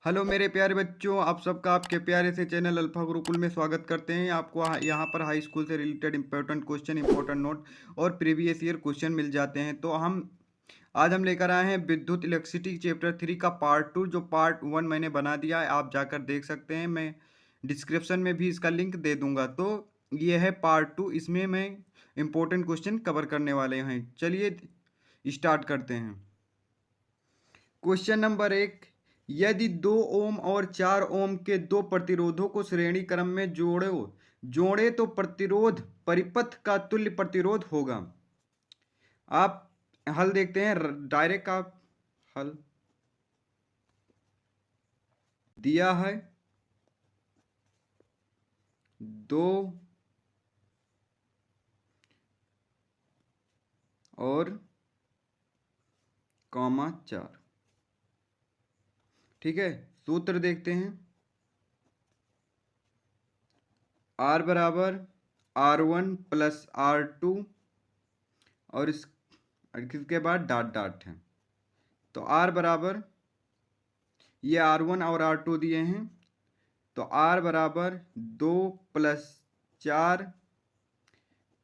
Hello मेरे प्यारे बच्चों, आप सबका आपके प्यारे से चैनल अल्फा गुरुकुल में स्वागत करते हैं। आपको यहाँ पर हाई स्कूल से related important question, important note और प्रीवियस ईयर क्वेश्चन मिल जाते हैं। तो आज हम लेकर आए हैं विद्युत इलेक्ट्रिसिटी चैप्टर 3 का पार्ट 2, जो पार्ट 1 मैंने बना दिया है। आप जाकर देख सकते हैं, मैं डिस्क्रिप्शन में भी इसका लिंक दे दूंगा। तो ये है पार्ट 2, इसमें मैं इंपॉर्टेंट क्वेश्चन कवर करने वाले हैं। चलिए स्टार्ट करते हैं। क्वेश्चन नंबर 1, यदि 2 ओम और 4 ओम के दो प्रतिरोधों को श्रेणी क्रम में जोड़े तो प्रतिरोध परिपथ का तुल्य प्रतिरोध होगा। आप हल देखते हैं, डायरेक्ट आप हल दिया है 2 और 4। ठीक है, सूत्र देखते हैं। R बराबर R1 प्लस R2 और इसके बाद डॉट डॉट है। तो R बराबर, ये R1 और R2 दिए हैं, तो R बराबर 2 प्लस 4,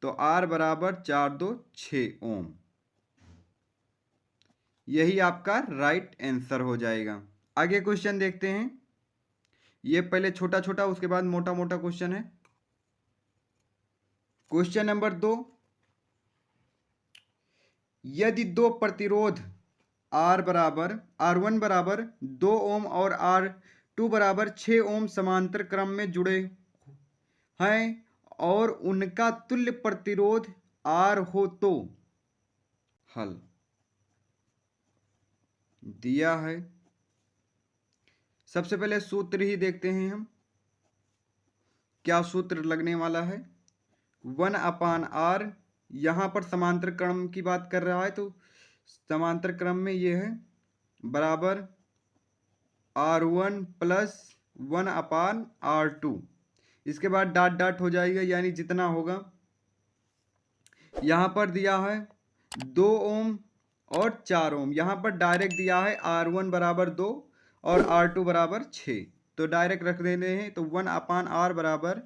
तो R बराबर 4 2 6 ओम। यही आपका राइट आंसर हो जाएगा। आगे क्वेश्चन देखते हैं। ये पहले छोटा छोटा, उसके बाद मोटा मोटा क्वेश्चन है। क्वेश्चन नंबर 2, यदि दो प्रतिरोध R1 बराबर 2 ओम और R2 बराबर 6 ओम समांतर क्रम में जुड़े हैं और उनका तुल्य प्रतिरोध R हो तो हल दिया है। सबसे पहले सूत्र ही देखते हैं हम, क्या सूत्र लगने वाला है। 1/R, यहाँ पर समांतर क्रम की बात कर रहा है, तो समांतर क्रम में ये है बराबर R1 प्लस 1/R2। इसके बाद डॉट डॉट हो जाएगा, यानी जितना होगा। यहाँ पर दिया है 2 ओम और 4 ओम, यहाँ पर डायरेक्ट दिया है R1 बराबर 2 और R2 बराबर 6, तो डायरेक्ट रख देने हैं। तो 1/R बराबर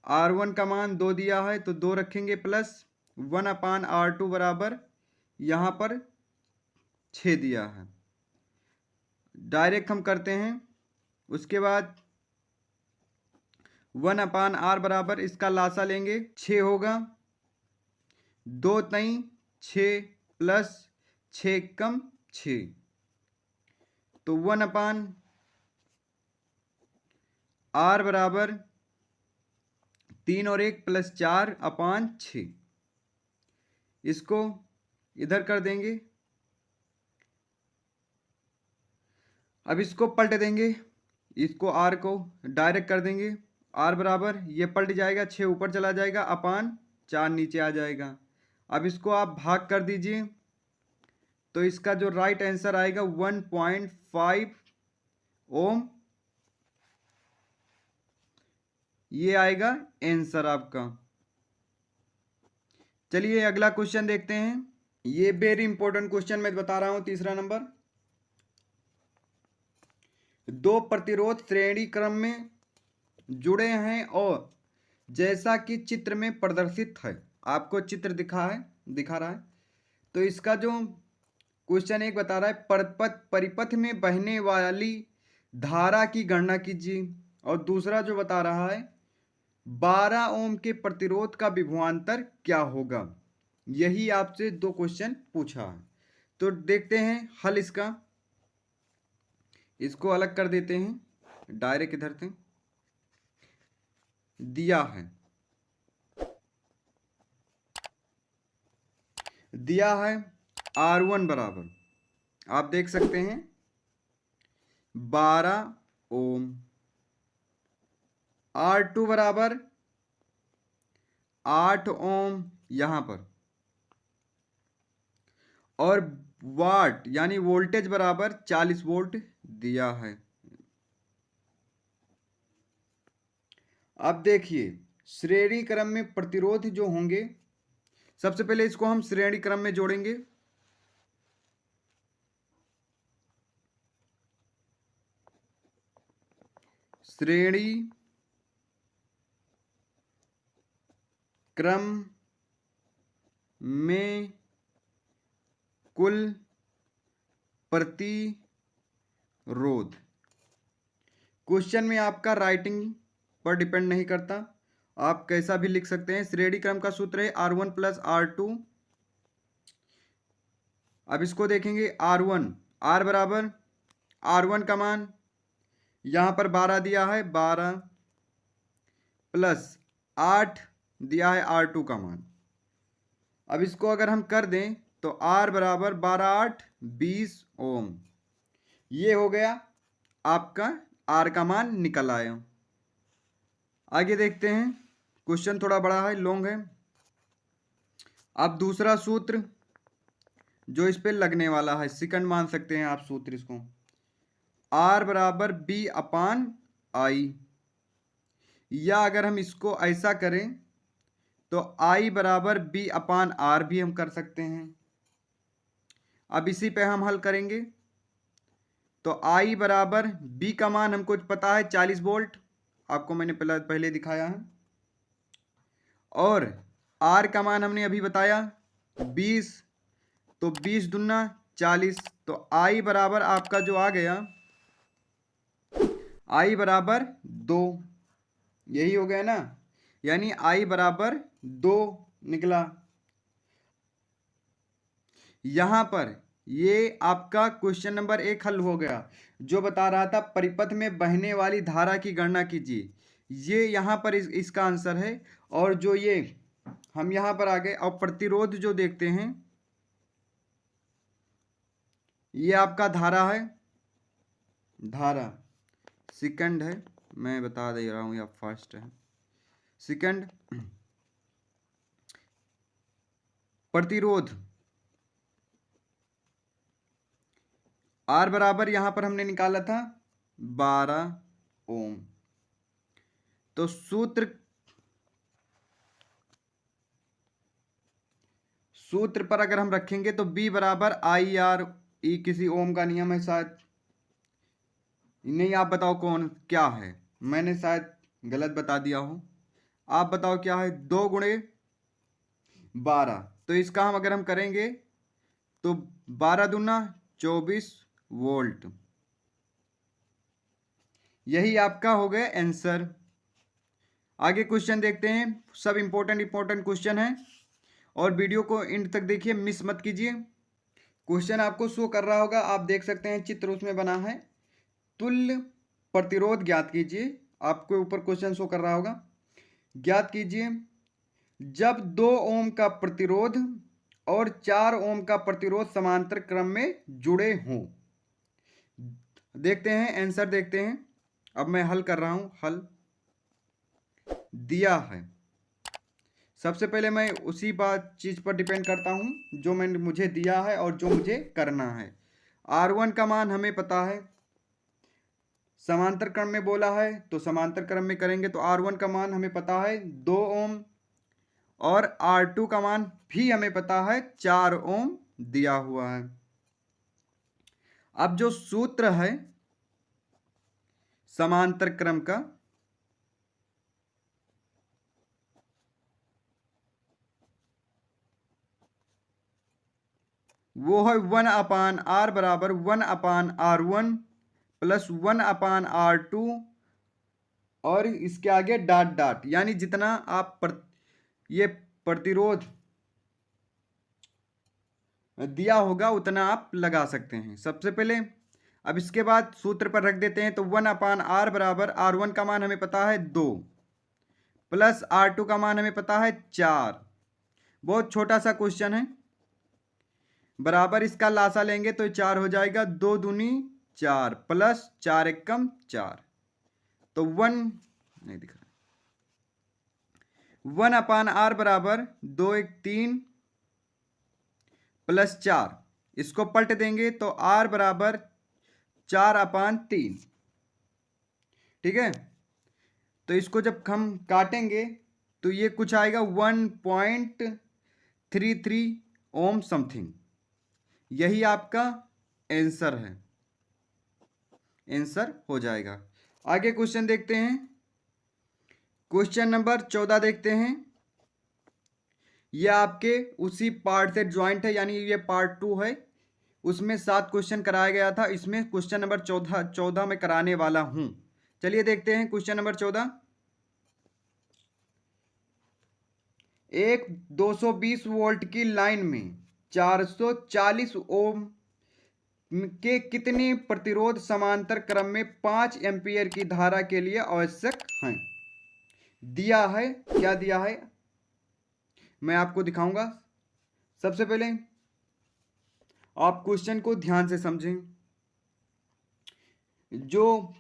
R1 का मान 2 दिया है, तो 2 रखेंगे, प्लस 1/R2 बराबर यहाँ पर 6 दिया है। डायरेक्ट हम करते हैं। उसके बाद 1/R बराबर, इसका लासा लेंगे, 6 होगा, 2 तई 6 प्लस 6 कम 6, तो 1/R बराबर 3 और 1 प्लस 4/6। इसको इधर कर देंगे। अब इसको पलट देंगे, इसको R को डायरेक्ट कर देंगे। R बराबर, ये पलट जाएगा, 6 ऊपर चला जाएगा, अपान 4 नीचे आ जाएगा। अब इसको आप भाग कर दीजिए, तो इसका जो राइट आंसर आएगा 1.5 ओम, ये आएगा आंसर आपका। चलिए अगला क्वेश्चन देखते हैं। ये वेरी इंपॉर्टेंट क्वेश्चन मैं बता रहा हूं। तीसरा नंबर, दो प्रतिरोध श्रेणी क्रम में जुड़े हैं और जैसा कि चित्र में प्रदर्शित है, आपको चित्र दिखा रहा है। तो इसका जो क्वेश्चन एक बता रहा है, परिपथ में बहने वाली धारा की गणना कीजिए, और दूसरा जो बता रहा है 12 ओम के प्रतिरोध का विभवांतर क्या होगा। यही आपसे दो क्वेश्चन पूछा है। तो देखते हैं हल इसका। इसको अलग कर देते हैं, डायरेक्ट इधर से दिया है R1 बराबर, आप देख सकते हैं 12 ओम, R2 बराबर 8 ओम यहां पर, और वाट यानी वोल्टेज बराबर 40 वोल्ट दिया है। अब देखिए श्रेणी क्रम में प्रतिरोध जो होंगे, सबसे पहले इसको हम श्रेणी क्रम में जोड़ेंगे। श्रेणी क्रम में कुल प्रतिरोध। क्वेश्चन में आपका राइटिंग पर डिपेंड नहीं करता, आप कैसा भी लिख सकते हैं। श्रेणी क्रम का सूत्र है R1 प्लस R2। अब इसको देखेंगे R1, R बराबर R1 का मान यहाँ पर 12 दिया है, 12 प्लस 8 दिया है R2 का मान। अब इसको अगर हम कर दें तो R बराबर 12 8 20 ओम। ये हो गया आपका R का मान निकल आया। आगे देखते हैं, क्वेश्चन थोड़ा बड़ा है, लॉन्ग है। अब दूसरा सूत्र जो इस पे लगने वाला है, सेकंड मान सकते हैं आप सूत्र इसको, R बराबर B अपान I, या अगर हम इसको ऐसा करें तो I बराबर B अपान R भी हम कर सकते हैं। अब इसी पे हम हल करेंगे तो I बराबर B का मान हमको पता है 40 वोल्ट, आपको मैंने पहले दिखाया है, और R का मान हमने अभी बताया 20, तो 20 दूना 40, तो I बराबर आपका जो आ गया I बराबर 2, यही हो गया ना, यानी I बराबर 2 निकला। यहां पर ये आपका क्वेश्चन नंबर 1 हल हो गया, जो बता रहा था परिपथ में बहने वाली धारा की गणना कीजिए। ये यहां पर इसका आंसर है। और जो ये हम यहां पर आ गए, और प्रतिरोध जो देखते हैं, ये आपका धारा है, धारा सेकंड है, मैं बता दे रहा हूं, या फर्स्ट है, सेकंड। प्रतिरोध R बराबर यहां पर हमने निकाला था 12 ओम। तो सूत्र पर अगर हम रखेंगे तो B बराबर IR, ई किसी ओम का नियम है शायद, नहीं आप बताओ कौन क्या है, मैंने शायद गलत बता दिया हूं, आप बताओ क्या है। 2 गुणे 12, तो इसका हम अगर हम करेंगे तो 12 दूना 24 वोल्ट, यही आपका हो गया आंसर। आगे क्वेश्चन देखते हैं, सब इंपॉर्टेंट क्वेश्चन है, और वीडियो को एंड तक देखिए, मिस मत कीजिए। क्वेश्चन आपको शो कर रहा होगा, आप देख सकते हैं, चित्र उसमें बना है। तुल्य प्रतिरोध ज्ञात कीजिए, आपको ऊपर क्वेश्चन शो कर रहा होगा। ज्ञात कीजिए जब 2 ओम का प्रतिरोध और 4 ओम का प्रतिरोध समांतर क्रम में जुड़े हों। देखते हैं आंसर, देखते हैं। अब मैं हल कर रहा हूं, हल दिया है। सबसे पहले मैं उसी चीज पर डिपेंड करता हूं जो मुझे दिया है और जो मुझे करना है। R1 का मान हमें पता है, समांतर क्रम में बोला है तो समांतर क्रम में करेंगे, तो R1 का मान हमें पता है 2 ओम, और R2 का मान भी हमें पता है 4 ओम दिया हुआ है। अब जो सूत्र है समांतर क्रम का, वो है 1 अपान R बराबर 1 अपान R1 प्लस 1 अपान R2, और इसके आगे डॉट डॉट, यानी जितना आप ये प्रतिरोध दिया होगा उतना आप लगा सकते हैं। सबसे पहले अब इसके बाद सूत्र पर रख देते हैं, तो 1 अपान R बराबर R1 का मान हमें पता है 2, प्लस R2 का मान हमें पता है 4। बहुत छोटा सा क्वेश्चन है, बराबर इसका लासा लेंगे तो 4 हो जाएगा, 2 दूनी 4 प्लस 4 एकम 4, तो 1 नहीं दिख रहा, 1 अपान R बराबर 2 1 3 प्लस 4, इसको पलट देंगे तो R बराबर 4 अपान 3। ठीक है, तो इसको जब हम काटेंगे तो ये कुछ आएगा 1.33 ओम समथिंग, यही आपका आंसर है, आंसर हो जाएगा। आगे क्वेश्चन देखते हैं। क्वेश्चन नंबर 14 देखते हैं। यह आपके उसी पार्ट से ज्वाइंट है, यानी ये पार्ट 2 है। उसमें 7 क्वेश्चन कराया गया था, इसमें क्वेश्चन नंबर 14 में कराने वाला हूं। चलिए देखते हैं क्वेश्चन नंबर 14। एक 220 वोल्ट की लाइन में 440 ओम के कितने प्रतिरोध समांतर क्रम में 5 एम्पीयर की धारा के लिए आवश्यक हैं? दिया है, क्या दिया है मैं आपको दिखाऊंगा। सबसे पहले आप क्वेश्चन को ध्यान से समझें। जो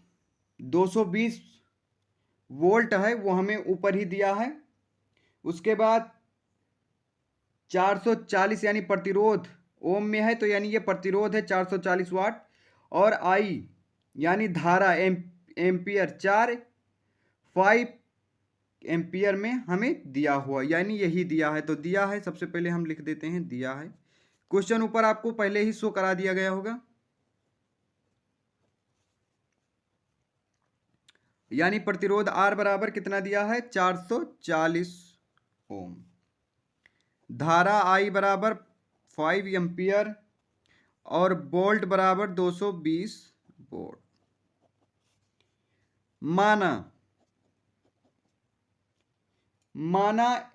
220 वोल्ट है वो हमें ऊपर ही दिया है। उसके बाद 440 यानी प्रतिरोध ओम में है, तो यानी ये प्रतिरोध है 440 वाट। और आई यानी धारा एम्पियर 5 एम्पियर में हमें दिया हुआ, यानी यही दिया है। तो दिया है, सबसे पहले हम लिख देते हैं दिया है। क्वेश्चन ऊपर आपको पहले ही शो करा दिया गया होगा। यानी प्रतिरोध R बराबर कितना दिया है? 440 ओम। धारा I बराबर 5 एम्पियर और वोल्ट बराबर 220 वोल्ट। माना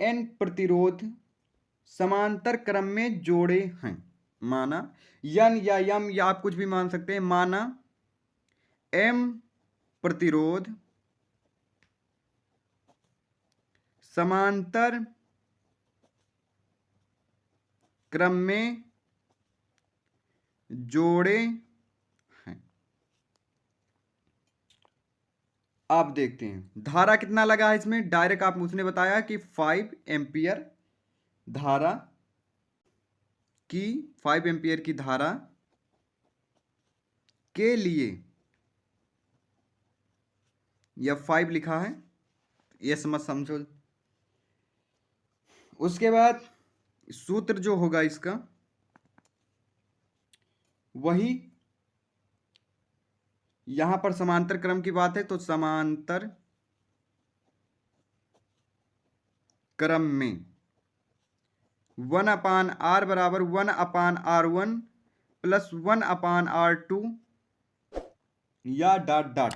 N प्रतिरोध समांतर क्रम में जोड़े हैं। माना N या M या आप कुछ भी मान सकते हैं। माना M प्रतिरोध समांतर क्रम में जोड़े हैं। आप देखते हैं धारा कितना लगा है इसमें। डायरेक्ट आप उसने बताया कि 5 एम्पियर धारा की 5 एम्पियर की धारा के लिए या 5 लिखा है, यह समझ समझो। उसके बाद सूत्र जो होगा इसका वही, यहां पर समांतर क्रम की बात है तो समांतर क्रम में 1/R बराबर 1/R1 प्लस 1/R2 या डॉट डॉट।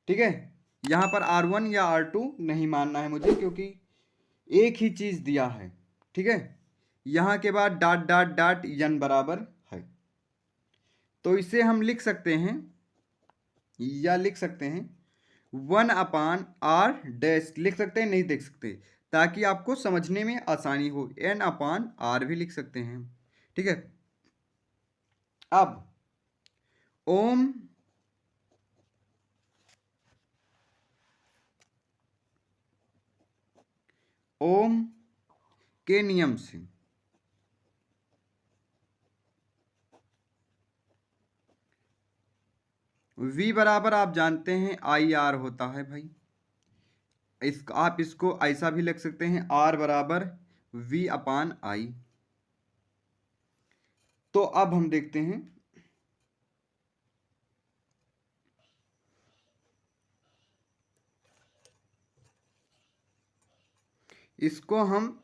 ठीक है, यहां पर R1 या R2 नहीं मानना है मुझे, क्योंकि एक ही चीज दिया है। ठीक है, यहां के बाद डॉट डॉट डॉट n बराबर है। तो इसे हम लिख सकते हैं या लिख सकते हैं 1/R डैश लिख सकते हैं, नहीं देख सकते ताकि आपको समझने में आसानी हो। n/R भी लिख सकते हैं। ठीक है, अब ओम के नियम से V बराबर आप जानते हैं IR होता है भाई। आप इसको ऐसा भी लिख सकते हैं R बराबर V/I। तो अब हम देखते हैं इसको हम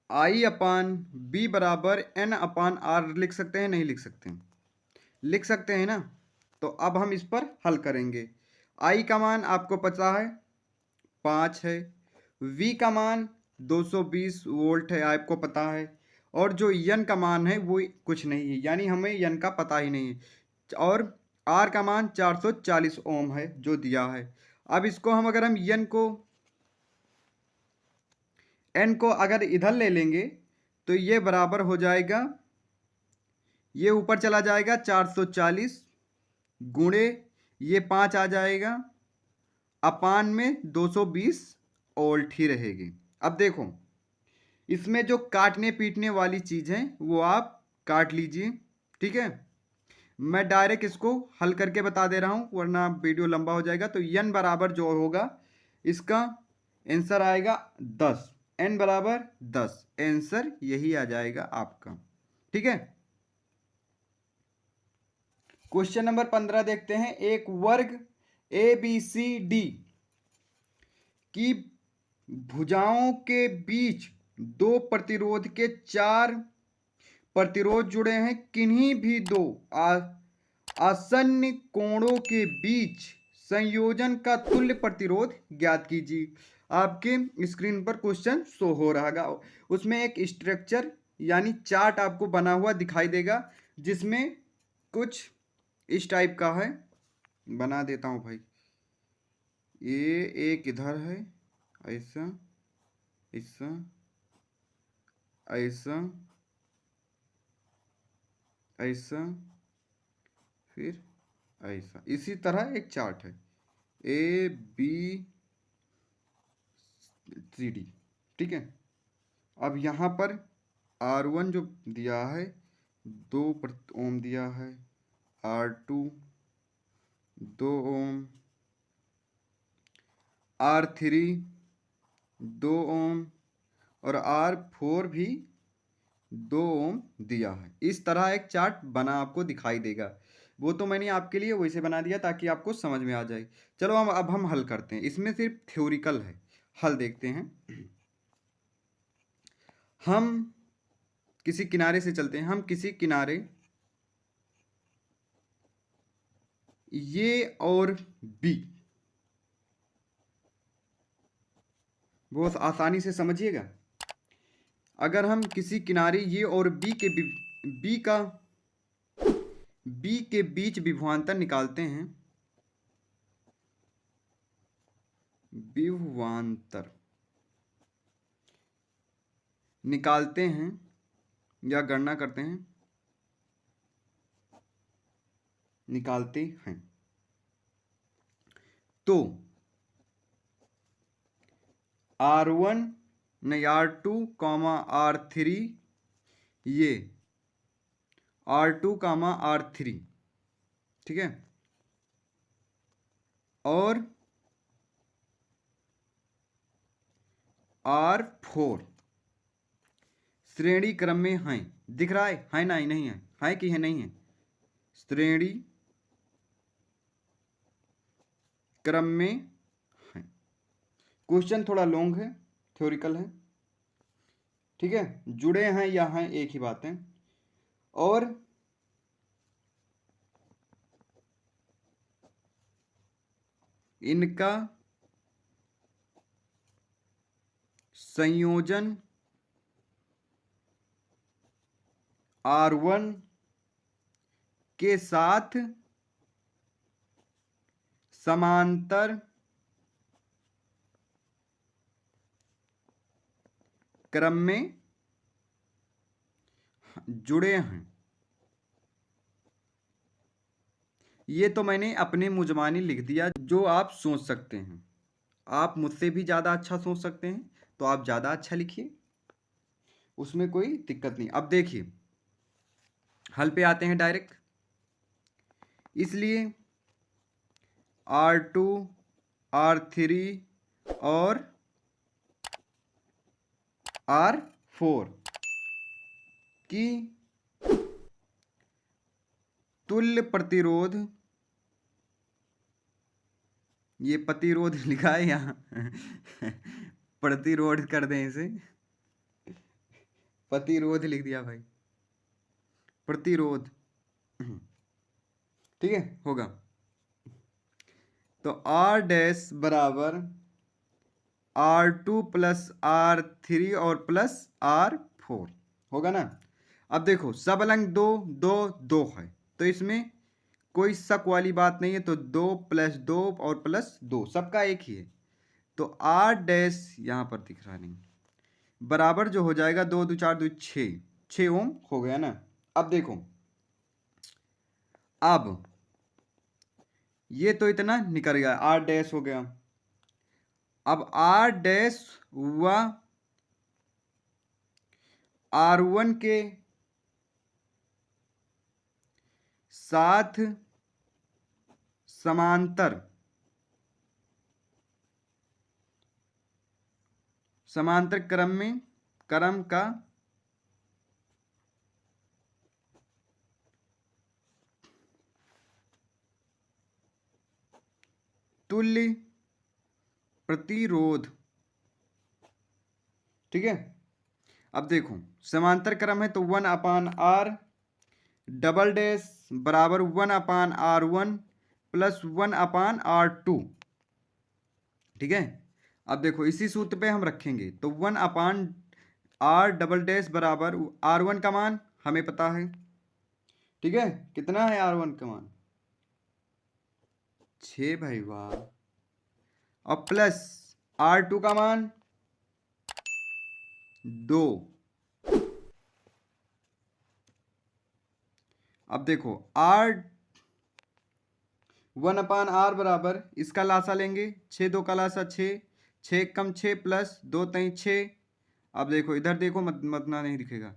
I/B बराबर N/R लिख सकते हैं, नहीं लिख सकते हैं? लिख सकते हैं ना। तो अब हम इस पर हल करेंगे। I का मान आपको पता है 5 है, V का मान 220 वोल्ट है आपको पता है, और जो N का मान है वो कुछ नहीं है, यानी हमें N का पता ही नहीं है। और R का मान 440 ओम है जो दिया है। अब इसको हम अगर हम N को अगर इधर ले लेंगे तो ये बराबर हो जाएगा, ये ऊपर चला जाएगा 440 गुणे ये 5 आ जाएगा, अपान में 220 वोल्ट ही रहेगी। अब देखो इसमें जो काटने पीटने वाली चीज़ है वो आप काट लीजिए। ठीक है, मैं डायरेक्ट इसको हल करके बता दे रहा हूँ वरना वीडियो लंबा हो जाएगा। तो n बराबर जो होगा इसका आंसर आएगा 10। n बराबर 10, आंसर यही आ जाएगा आपका। ठीक है, क्वेश्चन नंबर 15 देखते हैं। एक वर्ग ABCD की भुजाओं के बीच दो प्रतिरोध के चार प्रतिरोध जुड़े हैं। किन्हीं भी दो आसन्न कोणों के बीच संयोजन का तुल्य प्रतिरोध ज्ञात कीजिए। आपके स्क्रीन पर क्वेश्चन शो हो रहा है, उसमें एक स्ट्रक्चर यानी चार्ट आपको बना हुआ दिखाई देगा, जिसमें कुछ इस टाइप का है। बना देता हूं भाई। ये एक इधर है, ऐसा ऐसा ऐसा ऐसा फिर ऐसा, इसी तरह एक चार्ट है ABCD। ठीक है। अब यहाँ पर R1 जो दिया है 2 ओम दिया है, R2 2 ओम, R3 2 ओम और R4 भी 2 ओम दिया है। इस तरह एक चार्ट बना आपको दिखाई देगा। वो तो मैंने आपके लिए वैसे बना दिया ताकि आपको समझ में आ जाए। चलो अब हम हल करते हैं। इसमें सिर्फ थ्योरिकल है, हल देखते हैं। हम किसी किनारे से चलते हैं। हम किसी किनारे ए और बी, बहुत आसानी से समझिएगा। अगर हम किसी किनारे ए और बी के बीच विभवांतर निकालते हैं, विभवांतर निकालते हैं या गणना करते हैं, निकालते हैं, तो R1 नहीं R2 R3, ये R2 R3, ठीक है, और R4 श्रेणी क्रम में हैं। दिख रहा है ना? नहीं है कि है नहीं है? श्रेणी क्रम में है। क्वेश्चन थोड़ा लॉन्ग है, थ्योरिकल है, ठीक है। जुड़े हैं या हैं एक ही बात है। और इनका संयोजन R1 के साथ समांतर क्रम में जुड़े हैं। ये तो मैंने अपने मुजमानी लिख दिया, जो आप सोच सकते हैं। आप मुझसे भी ज़्यादा अच्छा सोच सकते हैं, तो आप ज़्यादा अच्छा लिखिए, उसमें कोई दिक्कत नहीं। अब देखिए, हल पे आते हैं डायरेक्ट। इसलिए R2 R3 और R4 की तुल्य प्रतिरोध, ये प्रतिरोध लिखा है यहाँ प्रतिरोध कर दें इसे, प्रतिरोध लिख दिया भाई, प्रतिरोध, ठीक है, होगा। तो R डैश बराबर R2 प्लस R3 और प्लस R4 होगा ना। अब देखो, सब अलग दो दो दो है, तो इसमें कोई शक वाली बात नहीं है। तो 2 + 2 और +2 सबका एक ही है। तो R डैश यहाँ पर दिख रहा नहीं, बराबर जो हो जाएगा 2 2 4 2 6 ओम हो गया ना। अब देखो, अब ये तो इतना निकल गया, R डैश हो गया। अब R डैश हुआ R1 के साथ समांतर क्रम का तुल्य प्रतिरोध। ठीक है, अब देखो समांतर क्रम है तो 1/r डबल डैश बराबर 1/r1 प्लस 1/r2। ठीक है, अब देखो इसी सूत्र पे हम रखेंगे तो 1/r डबल डैश बराबर r1 का मान हमें पता है। ठीक है, कितना है r1 का मान? 6 भाई, वाह। और प्लस r2 का मान 2। अब देखो r1/r बराबर इसका लासा लेंगे, 6 2 का लासा 6, 6 कम 6 प्लस 2 3 6। अब देखो इधर देखो, मतना नहीं दिखेगा,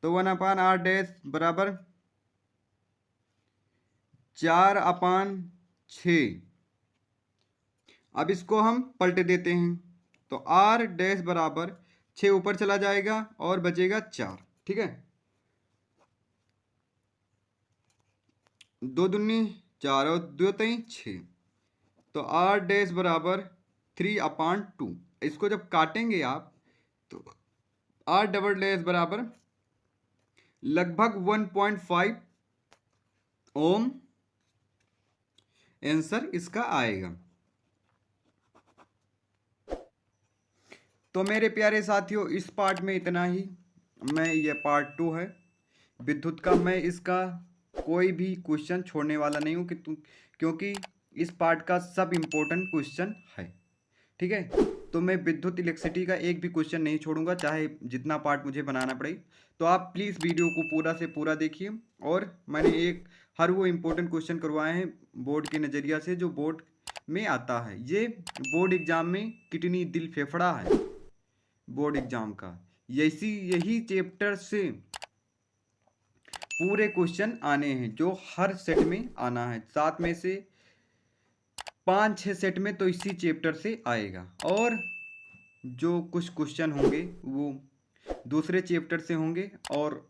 तो 1/r डैश बराबर 4/6। अब इसको हम पलट देते हैं तो r डैश बराबर 6 ऊपर चला जाएगा और बचेगा 4। ठीक है, 2 दूनी 4 और 2 3 6, तो r डैश बराबर 3/2। इसको जब काटेंगे आप तो r डबल डैश बराबर लगभग 1.5 ओम आंसर इसका आएगा। तो मेरे प्यारे साथियों, इस पार्ट में इतना ही। ये पार्ट 2 है विद्युत का। मैं इसका कोई भी क्वेश्चन छोड़ने वाला नहीं हूँ क्योंकि इस पार्ट का सब इम्पोर्टेंट क्वेश्चन है। ठीक है, तो मैं विद्युत इलेक्ट्रिसिटी का एक भी क्वेश्चन नहीं छोड़ूंगा, चाहे जितना पार्ट मुझे बनाना पड़े। तो आप प्लीज़ वीडियो को पूरा से पूरा देखिए। और मैंने हर वो इम्पोर्टेंट क्वेश्चन करवाए हैं बोर्ड के नज़रिया से जो बोर्ड में आता है। ये बोर्ड एग्जाम में किडनी दिल फेफड़ा है बोर्ड एग्जाम का। यही चैप्टर से पूरे क्वेश्चन आने हैं जो हर सेट में आना है। 7 में से 5-6 सेट में तो इसी चैप्टर से आएगा, और जो कुछ क्वेश्चन होंगे वो दूसरे चैप्टर से होंगे, और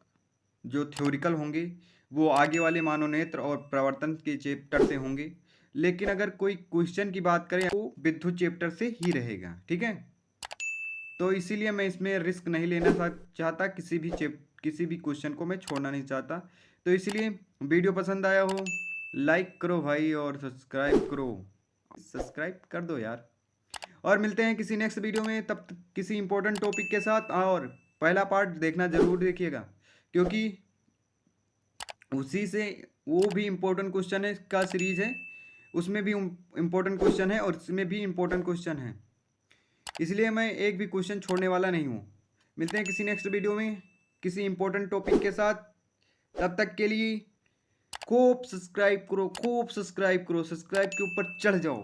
जो थ्योरिकल होंगे वो आगे वाले मानोनेत्र और प्रवर्तन के चैप्टर से होंगे। लेकिन अगर कोई क्वेश्चन की बात करें वो विद्युत चैप्टर से ही रहेगा। ठीक है, तो इसीलिए मैं इसमें रिस्क नहीं लेना चाहता, किसी भी क्वेश्चन को मैं छोड़ना नहीं चाहता। तो इसलिए वीडियो पसंद आया हो लाइक करो भाई, और सब्सक्राइब करो, सब्सक्राइब कर दो यार। और मिलते हैं किसी नेक्स्ट वीडियो में, तब तक किसी इंपॉर्टेंट टॉपिक के साथ। और पहला पार्ट देखना जरूर देखिएगा, क्योंकि उसी से वो भी इम्पोर्टेंट क्वेश्चन है का सीरीज है, उसमें भी इम्पोर्टेंट क्वेश्चन है और इसमें भी इम्पोर्टेंट क्वेश्चन है। इसलिए मैं एक भी क्वेश्चन छोड़ने वाला नहीं हूँ। मिलते हैं किसी नेक्स्ट वीडियो में किसी इंपॉर्टेंट टॉपिक के साथ। तब तक के लिए खूब सब्सक्राइब करो, सब्सक्राइब के ऊपर चढ़ जाओ।